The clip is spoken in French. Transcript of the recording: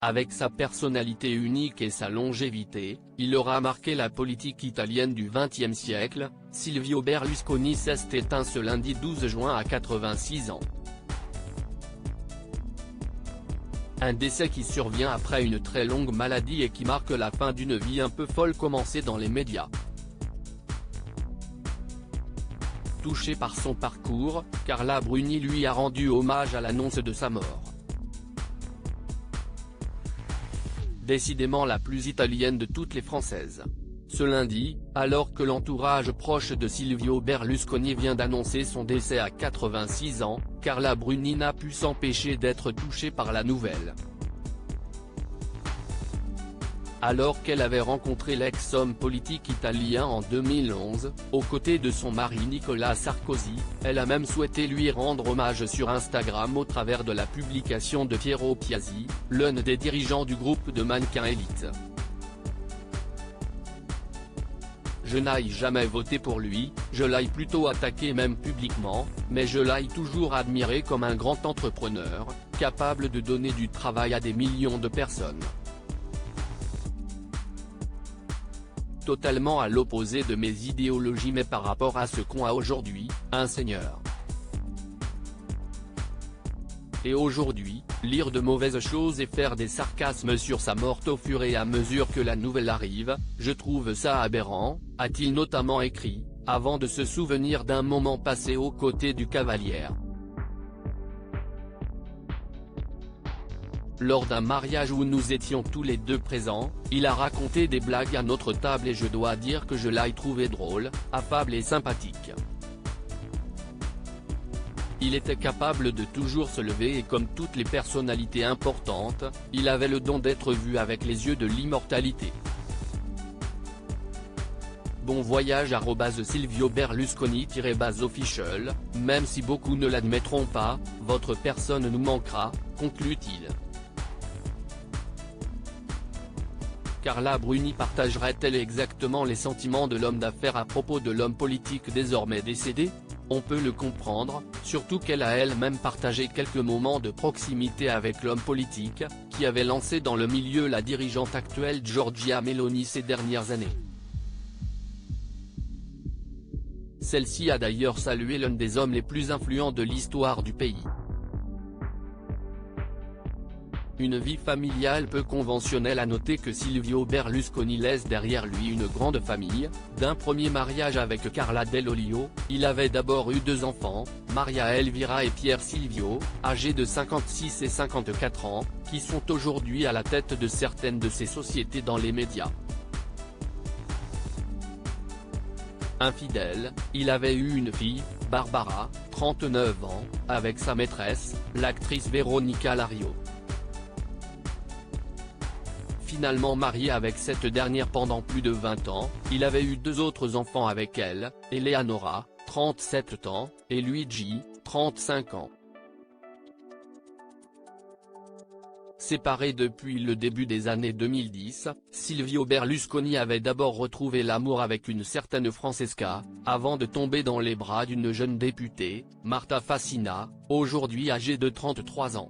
Avec sa personnalité unique et sa longévité, il aura marqué la politique italienne du XXe siècle. Silvio Berlusconi s'est éteint ce lundi 12 juin à 86 ans. Un décès qui survient après une très longue maladie et qui marque la fin d'une vie un peu folle commencée dans les médias. Touchée par son parcours, Carla Bruni lui a rendu hommage à l'annonce de sa mort. Décidément la plus italienne de toutes les Françaises. Ce lundi, alors que l'entourage proche de Silvio Berlusconi vient d'annoncer son décès à 86 ans, Carla Bruni n'a pu s'empêcher d'être touchée par la nouvelle. Alors qu'elle avait rencontré l'ex-homme politique italien en 2011, aux côtés de son mari Nicolas Sarkozy, elle a même souhaité lui rendre hommage sur Instagram au travers de la publication de Piero Piazzi, l'un des dirigeants du groupe de mannequins Elite. Je n'ai jamais voté pour lui, je l'ai plutôt attaqué même publiquement, mais je l'ai toujours admiré comme un grand entrepreneur, capable de donner du travail à des millions de personnes. Totalement à l'opposé de mes idéologies mais par rapport à ce qu'on a aujourd'hui, un seigneur. Et aujourd'hui, lire de mauvaises choses et faire des sarcasmes sur sa mort au fur et à mesure que la nouvelle arrive, je trouve ça aberrant, a-t-il notamment écrit, avant de se souvenir d'un moment passé aux côtés du cavalier. Lors d'un mariage où nous étions tous les deux présents, il a raconté des blagues à notre table et je dois dire que je l'ai trouvé drôle, affable et sympathique. Il était capable de toujours se lever et comme toutes les personnalités importantes, il avait le don d'être vu avec les yeux de l'immortalité. Bon voyage @Silvio Berlusconi-official, même si beaucoup ne l'admettront pas, votre personne nous manquera, conclut-il. Carla Bruni partagerait-elle exactement les sentiments de l'homme d'affaires à propos de l'homme politique désormais décédé? On peut le comprendre, surtout qu'elle a elle-même partagé quelques moments de proximité avec l'homme politique, qui avait lancé dans le milieu la dirigeante actuelle Giorgia Meloni ces dernières années. Celle-ci a d'ailleurs salué l'un des hommes les plus influents de l'histoire du pays. Une vie familiale peu conventionnelle. À noter que Silvio Berlusconi laisse derrière lui une grande famille. D'un premier mariage avec Carla Dell'Olio, il avait d'abord eu 2 enfants, Maria Elvira et Pierre Silvio, âgés de 56 et 54 ans, qui sont aujourd'hui à la tête de certaines de ces sociétés dans les médias. Infidèle, il avait eu une fille, Barbara, 39 ans, avec sa maîtresse, l'actrice Veronica Lario. Finalement marié avec cette dernière pendant plus de 20 ans, il avait eu 2 autres enfants avec elle, Eleanora, 37 ans, et Luigi, 35 ans. Séparé depuis le début des années 2010, Silvio Berlusconi avait d'abord retrouvé l'amour avec une certaine Francesca, avant de tomber dans les bras d'une jeune députée, Marta Fassina, aujourd'hui âgée de 33 ans.